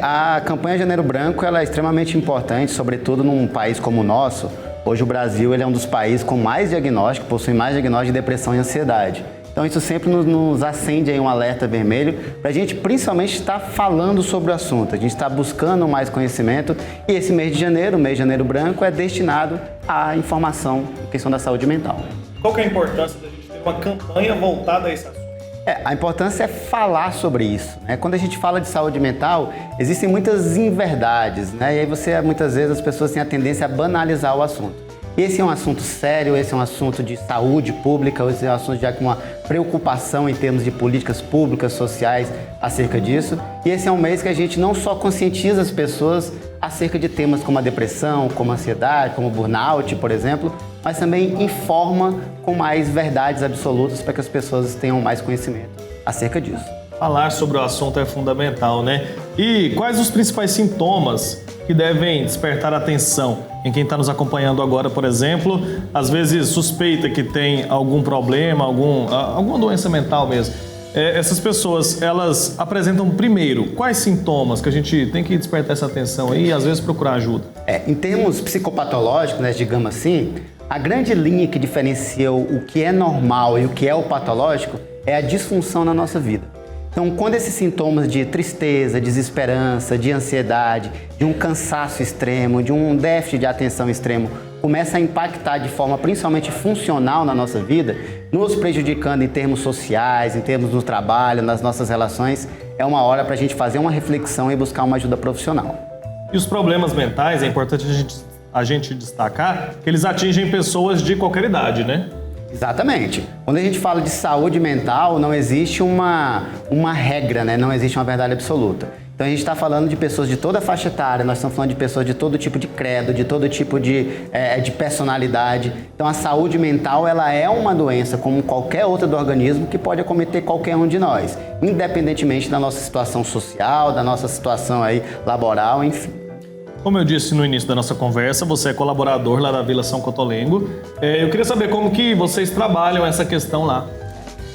A campanha Janeiro Branco ela é extremamente importante, sobretudo num país como o nosso. Hoje o Brasil ele é um dos países com mais diagnóstico, possui mais diagnóstico de depressão e ansiedade. Então isso sempre nos acende aí um alerta vermelho para a gente principalmente estar falando sobre o assunto. A gente está buscando mais conhecimento e esse mês de janeiro, o mês de Janeiro Branco, é destinado à informação em questão da saúde mental. Qual que é a importância da gente ter uma campanha voltada a esse assunto? A importância é falar sobre isso, né? Quando a gente fala de saúde mental, existem muitas inverdades, né? E aí muitas vezes as pessoas têm a tendência a banalizar o assunto. Esse é um assunto sério, esse é um assunto de saúde pública, esse é um assunto já com uma preocupação em termos de políticas públicas, sociais acerca disso. E esse é um mês que a gente não só conscientiza as pessoas acerca de temas como a depressão, como a ansiedade, como o burnout, por exemplo, mas também informa com mais verdades absolutas para que as pessoas tenham mais conhecimento acerca disso. Falar sobre o assunto é fundamental, né? E quais os principais sintomas que devem despertar atenção em quem está nos acompanhando agora, por exemplo, às vezes suspeita que tem algum problema, alguma doença mental mesmo. Essas pessoas, elas apresentam primeiro quais sintomas que a gente tem que despertar essa atenção aí e às vezes procurar ajuda? Em termos psicopatológicos, né, digamos assim, A grande linha que diferencia o que é normal e o que é o patológico é a disfunção na nossa vida. Então, quando esses sintomas de tristeza, desesperança, de ansiedade, de um cansaço extremo, de um déficit de atenção extremo, começa a impactar de forma principalmente funcional na nossa vida, nos prejudicando em termos sociais, em termos do trabalho, nas nossas relações, é uma hora para a gente fazer uma reflexão e buscar uma ajuda profissional. E os problemas mentais, é importante a gente destacar que eles atingem pessoas de qualquer idade, né? Exatamente. Quando a gente fala de saúde mental, não existe uma regra, né? Não existe uma verdade absoluta. Então a gente está falando de pessoas de toda a faixa etária, nós estamos falando de pessoas de todo tipo de credo, de todo tipo de personalidade. Então a saúde mental ela é uma doença como qualquer outra do organismo que pode acometer qualquer um de nós, independentemente da nossa situação social, da nossa situação aí laboral, enfim. Como eu disse no início da nossa conversa, você é colaborador lá da Vila São Cotolengo. Eu queria saber como que vocês trabalham essa questão lá.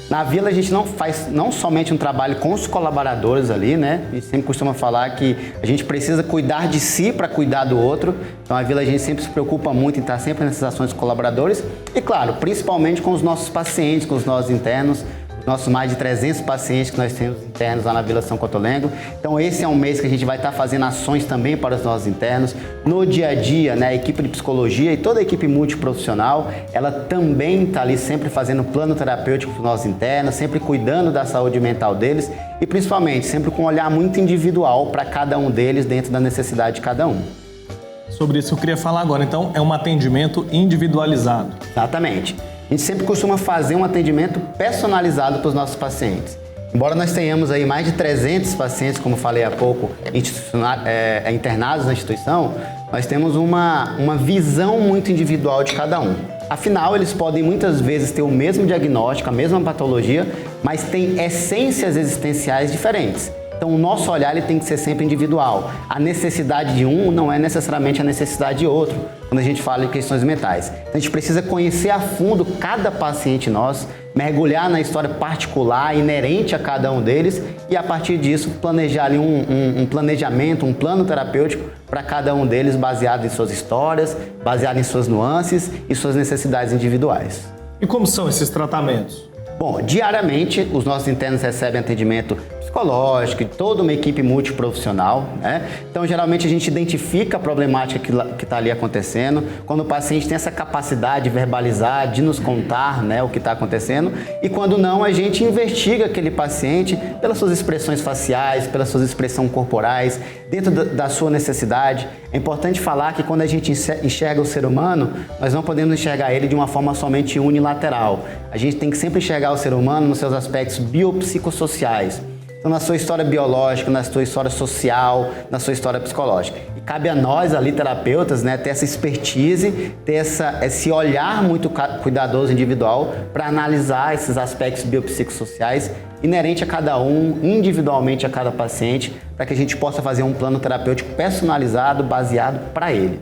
Na Vila a gente não faz não somente um trabalho com os colaboradores ali, né? A gente sempre costuma falar que a gente precisa cuidar de si para cuidar do outro. Então a Vila a gente sempre se preocupa muito em estar sempre nessas ações dos colaboradores e, claro, principalmente com os nossos pacientes, com os nossos internos, nossos mais de 300 pacientes que nós temos internos lá na Vila São Cotolengo. Então esse é um mês que a gente vai estar fazendo ações também para os nossos internos. No dia a dia, né, a equipe de psicologia e toda a equipe multiprofissional, ela também está ali sempre fazendo plano terapêutico para os nossos internos, sempre cuidando da saúde mental deles e principalmente sempre com um olhar muito individual para cada um deles dentro da necessidade de cada um. Sobre isso eu queria falar agora. Então é um atendimento individualizado. Exatamente. A gente sempre costuma fazer um atendimento personalizado para os nossos pacientes. Embora nós tenhamos aí mais de 300 pacientes, como falei há pouco, internados na instituição, nós temos uma visão muito individual de cada um. Afinal, eles podem muitas vezes ter o mesmo diagnóstico, a mesma patologia, mas têm essências existenciais diferentes. Então o nosso olhar ele tem que ser sempre individual. A necessidade de um não é necessariamente a necessidade de outro, quando a gente fala em questões mentais. Então, a gente precisa conhecer a fundo cada paciente nosso, mergulhar na história particular, inerente a cada um deles e a partir disso planejar ali um planejamento, um plano terapêutico para cada um deles baseado em suas histórias, baseado em suas nuances e suas necessidades individuais. E como são esses tratamentos? Bom, diariamente os nossos internos recebem atendimento psicológico e toda uma equipe multiprofissional, né? Então, geralmente a gente identifica a problemática que está ali acontecendo, quando o paciente tem essa capacidade de verbalizar, de nos contar, né, o que está acontecendo, e quando não, a gente investiga aquele paciente pelas suas expressões faciais, pelas suas expressões corporais, dentro da sua necessidade. É importante falar que quando a gente enxerga o ser humano, nós não podemos enxergar ele de uma forma somente unilateral. A gente tem que sempre enxergar o ser humano nos seus aspectos biopsicossociais. Então, na sua história biológica, na sua história social, na sua história psicológica. E cabe a nós, ali, terapeutas, né, ter essa expertise, ter esse olhar muito cuidadoso individual para analisar esses aspectos biopsicossociais inerente a cada um, individualmente a cada paciente, para que a gente possa fazer um plano terapêutico personalizado, baseado para ele.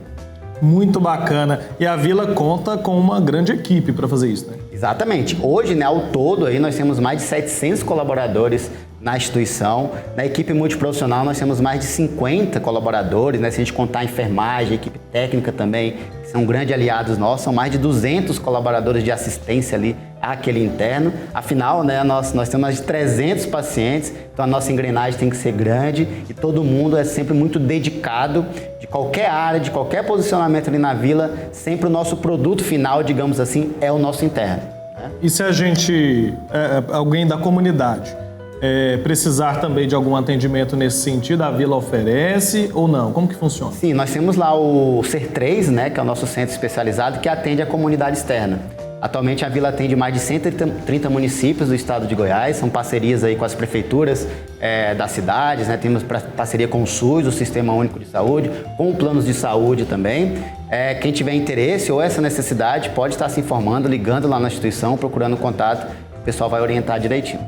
Muito bacana. E a Vila conta com uma grande equipe para fazer isso, né? Exatamente. Hoje, né, ao todo, aí, nós temos mais de 700 colaboradores na instituição. Na equipe multiprofissional, nós temos mais de 50 colaboradores, né? Se a gente contar a enfermagem, a equipe técnica também, que são grandes aliados nossos, são mais de 200 colaboradores de assistência ali àquele interno. Afinal, né, nós temos mais de 300 pacientes, então a nossa engrenagem tem que ser grande e todo mundo é sempre muito dedicado, de qualquer área, de qualquer posicionamento ali na Vila, sempre o nosso produto final, digamos assim, é o nosso interno. Né? E se a gente, alguém da comunidade, precisar também de algum atendimento nesse sentido, a Vila oferece ou não? Como que funciona? Sim, nós temos lá o CER3, né, que é o nosso centro especializado, que atende a comunidade externa. Atualmente a Vila atende mais de 130 municípios do estado de Goiás, são parcerias aí com as prefeituras das cidades, né? Temos parceria com o SUS, o Sistema Único de Saúde, com planos de saúde também. Quem tiver interesse ou essa necessidade pode estar se informando, ligando lá na instituição, procurando contato, o pessoal vai orientar direitinho.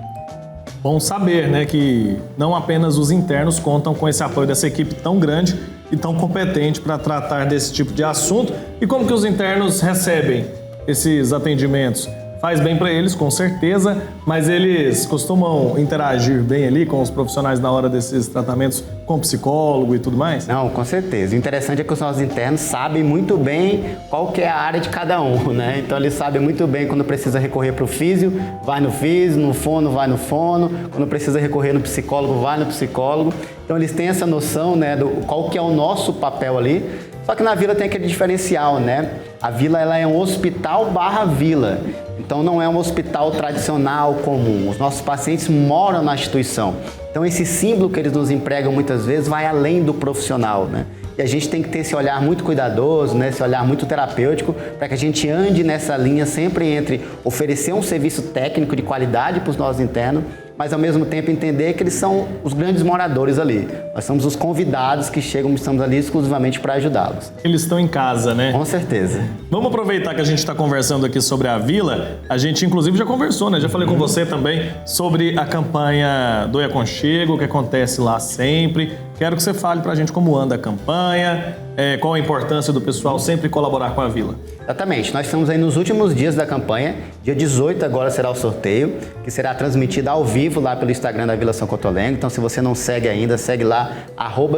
Bom saber, né, que não apenas os internos contam com esse apoio dessa equipe tão grande e tão competente para tratar desse tipo de assunto. E como que os internos recebem esses atendimentos? faz bem para eles, com certeza, mas eles costumam interagir bem ali com os profissionais na hora desses tratamentos, com psicólogo e tudo mais? Não, com certeza. O interessante é que os nossos internos sabem muito bem qual que é a área de cada um, né? Então eles sabem muito bem quando precisa recorrer para o físio, vai no físio, no fono, vai no fono, quando precisa recorrer no psicólogo, vai no psicólogo. Então eles têm essa noção, né, do qual que é o nosso papel ali. Só que na Vila tem aquele diferencial, né? A Vila ela é um hospital / vila. Então não é um hospital tradicional comum. Os nossos pacientes moram na instituição. Então esse símbolo que eles nos empregam muitas vezes vai além do profissional, né? E a gente tem que ter esse olhar muito cuidadoso, né? Esse olhar muito terapêutico, para que a gente ande nessa linha sempre entre oferecer um serviço técnico de qualidade para os nossos internos, mas ao mesmo tempo entender que eles são os grandes moradores ali. Nós somos os convidados que chegam, estamos ali exclusivamente para ajudá-los. Eles estão em casa, né? Com certeza. Vamos aproveitar que a gente está conversando aqui sobre a Vila. A gente, inclusive, já conversou, né? Já falei com você também sobre a campanha do Aconchego, que acontece lá sempre. Quero que você fale para a gente como anda a campanha, qual a importância do pessoal sempre colaborar com a Vila. Exatamente. Nós estamos aí nos últimos dias da campanha. Dia 18 agora será o sorteio, que será transmitido ao vivo lá pelo Instagram da Vila São Cotolengo. Então, se você não segue ainda, segue lá,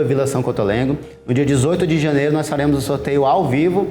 @Vila São Cotolengo. No dia 18 de janeiro nós faremos o sorteio ao vivo.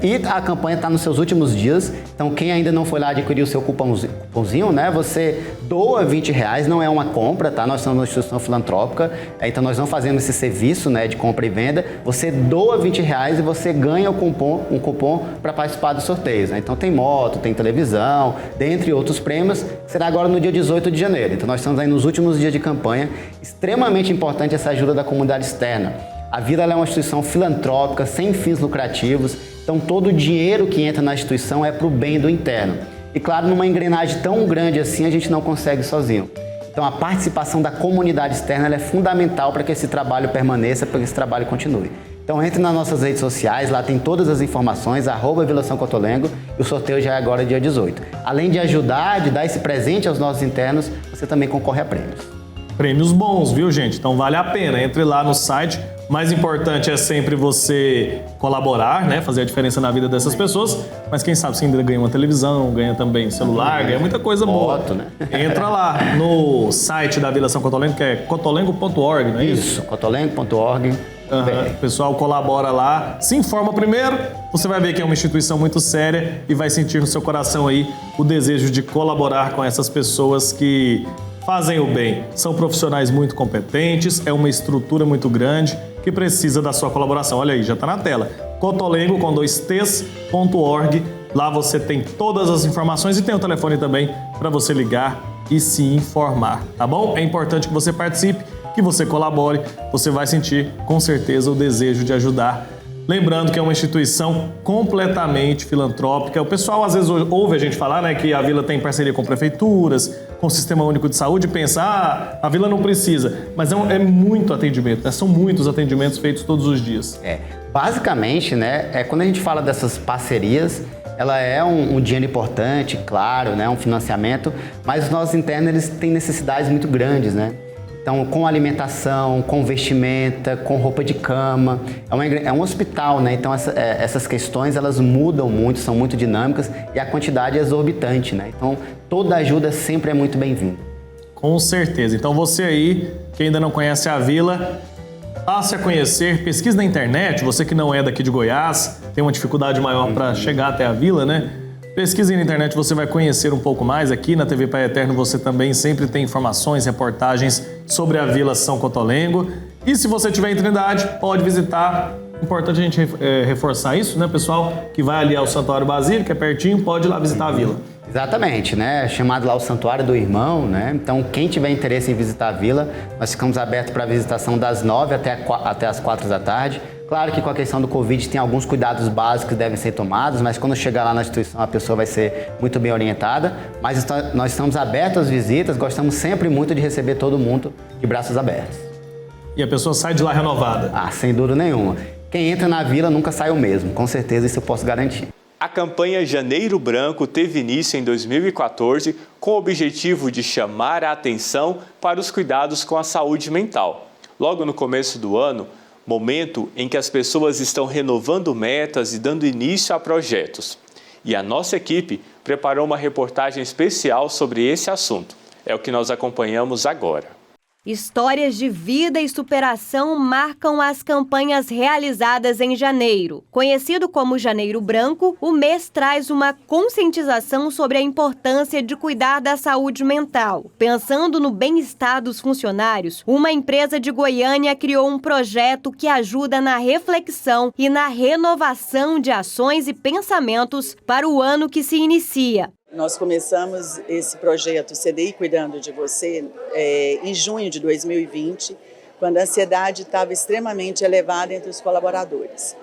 E a campanha está nos seus últimos dias. Então, quem ainda não foi lá adquirir o seu cupomzinho, né? Você doa R$20, não é uma compra, tá? Nós somos uma instituição filantrópica, então nós não fazemos esse serviço, né, de compra e venda. Você doa R$20 e você ganha um cupom para participar dos sorteios, né? Então tem moto, tem televisão, dentre outros prêmios. Será agora no dia 18 de janeiro. Então nós estamos aí nos últimos dias de campanha. Extremamente importante essa ajuda da comunidade externa. A Vila é uma instituição filantrópica, sem fins lucrativos, então todo o dinheiro que entra na instituição é para o bem do interno. E claro, numa engrenagem tão grande assim, a gente não consegue sozinho. Então a participação da comunidade externa ela é fundamental para que esse trabalho permaneça, para que esse trabalho continue. Então entre nas nossas redes sociais, lá tem todas as informações, @Vila São Cotolengo, e o sorteio já é agora dia 18. Além de ajudar, de dar esse presente aos nossos internos, você também concorre a prêmios. Prêmios bons, viu, gente? Então vale a pena. Entre lá no site. O mais importante é sempre você colaborar, né? Fazer a diferença na vida dessas pessoas. Mas quem sabe você ainda ganha uma televisão, ganha também celular, ganha muita coisa boa. Foto, né? Entra lá no site da Vila São Cotolengo, que é cotolengo.org, não é isso? Isso, cotolengo.org. O pessoal colabora lá, se informa primeiro, você vai ver que é uma instituição muito séria e vai sentir no seu coração aí o desejo de colaborar com essas pessoas que fazem o bem. São profissionais muito competentes, é uma estrutura muito grande que precisa da sua colaboração. Olha aí, já está na tela. Cotolengo com 2Ts.org. Lá você tem todas as informações e tem o telefone também para você ligar e se informar, tá bom? É importante que você participe, que você colabore, você vai sentir com certeza o desejo de ajudar. Lembrando que é uma instituição completamente filantrópica. O pessoal às vezes ouve a gente falar, né, que a Vila tem parceria com prefeituras, com o Sistema Único de Saúde e pensa, a Vila não precisa. Mas é muito atendimento, né? São muitos atendimentos feitos todos os dias. Basicamente, né, quando a gente fala dessas parcerias, ela é um dinheiro importante, claro, né, um financiamento, mas os nossos internos eles têm necessidades muito grandes, né? Então, com alimentação, com vestimenta, com roupa de cama, é um hospital, né? Então, essas questões, elas mudam muito, são muito dinâmicas e a quantidade é exorbitante, né? Então, toda ajuda sempre é muito bem-vinda. Com certeza. Então, você aí, que ainda não conhece a Vila, passe a conhecer, pesquise na internet, você que não é daqui de Goiás, tem uma dificuldade maior para chegar até a Vila, né? Pesquise na internet, você vai conhecer um pouco mais. Aqui na TV Pai Eterno você também sempre tem informações, reportagens sobre a Vila São Cotolengo. E se você estiver em Trindade, pode visitar. Importante a gente reforçar isso, né, pessoal? Que vai ali ao Santuário Basílico, é pertinho, pode ir lá visitar a Vila. Exatamente, né? Chamado lá o Santuário do Irmão, né? Então, quem tiver interesse em visitar a Vila, nós ficamos abertos para visitação das 9 até as 4 da tarde. Claro que com a questão do Covid tem alguns cuidados básicos que devem ser tomados, mas quando chegar lá na instituição a pessoa vai ser muito bem orientada. Mas nós estamos abertos às visitas, gostamos sempre muito de receber todo mundo de braços abertos. E a pessoa sai de lá renovada? Sem dúvida nenhuma. Quem entra na Vila nunca sai o mesmo, com certeza isso eu posso garantir. A campanha Janeiro Branco teve início em 2014 com o objetivo de chamar a atenção para os cuidados com a saúde mental. Logo no começo do ano, momento em que as pessoas estão renovando metas e dando início a projetos. E a nossa equipe preparou uma reportagem especial sobre esse assunto. É o que nós acompanhamos agora. Histórias de vida e superação marcam as campanhas realizadas em janeiro. Conhecido como Janeiro Branco, o mês traz uma conscientização sobre a importância de cuidar da saúde mental. Pensando no bem-estar dos funcionários, uma empresa de Goiânia criou um projeto que ajuda na reflexão e na renovação de ações e pensamentos para o ano que se inicia. Nós começamos esse projeto CDI Cuidando de Você em junho de 2020, quando a ansiedade estava extremamente elevada entre os colaboradores.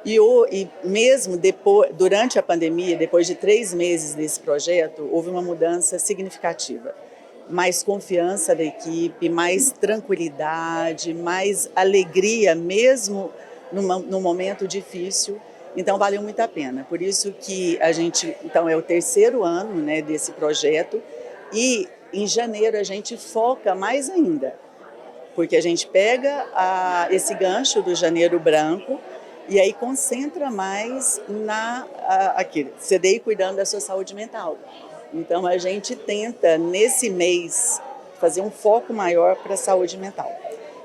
E mesmo durante a pandemia, depois de 3 meses desse projeto, houve uma mudança significativa. Mais confiança da equipe, mais tranquilidade, mais alegria, mesmo num momento difícil. Então, valeu muito a pena. Por isso que a gente, então, é o 3º ano, né, desse projeto. E em janeiro a gente foca mais ainda, porque a gente pega esse gancho do Janeiro Branco e aí concentra mais aqui, CDI Cuidando da Sua Saúde Mental. Então, a gente tenta, nesse mês, fazer um foco maior para a saúde mental.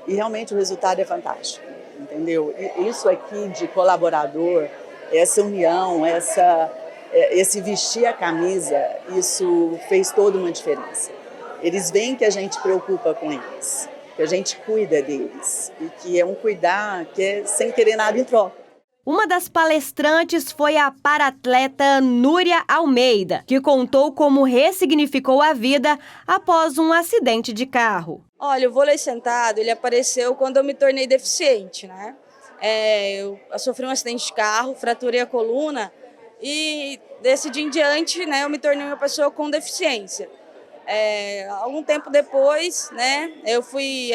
E realmente o resultado é fantástico. Entendeu? Isso aqui de colaborador, essa união, esse vestir a camisa, isso fez toda uma diferença. Eles veem que a gente preocupa com eles, que a gente cuida deles e que é um cuidar que é sem querer nada em troca. Uma das palestrantes foi a paratleta Núria Almeida, que contou como ressignificou a vida após um acidente de carro. Olha, o vôlei sentado, ele apareceu quando eu me tornei deficiente, né? Eu sofri um acidente de carro, fraturei a coluna e desse dia em diante, né, eu me tornei uma pessoa com deficiência. Algum tempo depois, né, eu fui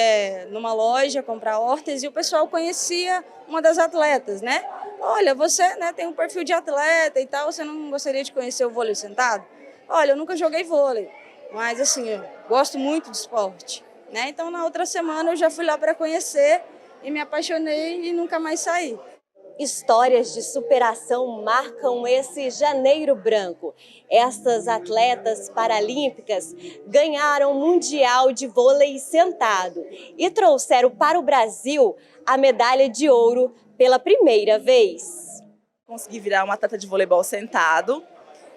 numa loja comprar órtese e o pessoal conhecia uma das atletas, né? Olha, você, né, tem um perfil de atleta e tal, você não gostaria de conhecer o vôlei sentado? Olha, eu nunca joguei vôlei, mas assim, eu gosto muito de esporte, né? Então, na outra semana eu já fui lá para conhecer e me apaixonei e nunca mais saí. Histórias de superação marcam esse Janeiro Branco. Estas atletas paralímpicas ganharam o Mundial de Vôlei Sentado e trouxeram para o Brasil a medalha de ouro pela primeira vez. Consegui virar uma atleta de voleibol sentado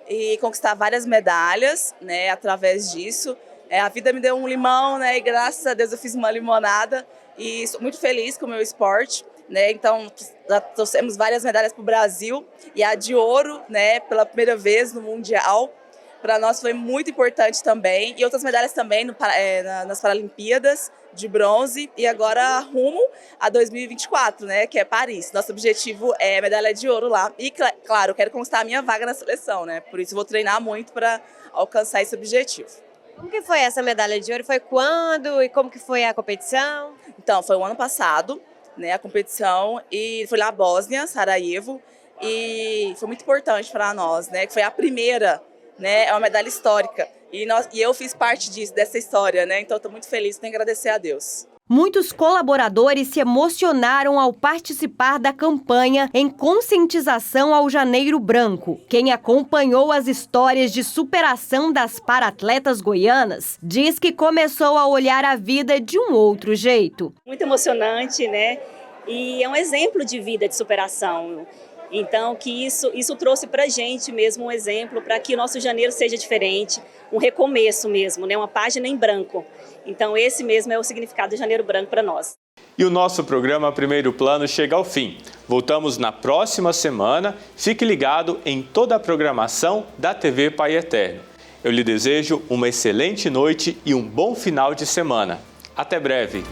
e conquistar várias medalhas, né, através disso. A vida me deu um limão, né, e graças a Deus eu fiz uma limonada e estou muito feliz com o meu esporte. Né? Então, já trouxemos várias medalhas para o Brasil e a de ouro, né, pela primeira vez no Mundial. Para nós foi muito importante também. E outras medalhas também nas Paralimpíadas de bronze e agora rumo a 2024, né, que é Paris. Nosso objetivo é medalha de ouro lá. E, claro, eu quero conquistar a minha vaga na seleção, né? Por isso eu vou treinar muito para alcançar esse objetivo. Como que foi essa medalha de ouro? Foi quando e como que foi a competição? Então, foi o ano passado, né, a competição, e foi lá na Bósnia, Sarajevo, e foi muito importante para nós, né, que foi a primeira, né, é uma medalha histórica, e eu fiz parte dessa história, né, então estou muito feliz, tenho que agradecer a Deus. Muitos colaboradores se emocionaram ao participar da campanha em conscientização ao Janeiro Branco. Quem acompanhou as histórias de superação das paratletas goianas diz que começou a olhar a vida de um outro jeito. Muito emocionante, né? E é um exemplo de vida, de superação. Então, que isso trouxe pra gente mesmo um exemplo para que o nosso janeiro seja diferente, um recomeço mesmo, né? Uma página em branco. Então, esse mesmo é o significado do Janeiro Branco para nós. E o nosso programa Primeiro Plano chega ao fim. Voltamos na próxima semana. Fique ligado em toda a programação da TV Pai Eterno. Eu lhe desejo uma excelente noite e um bom final de semana. Até breve!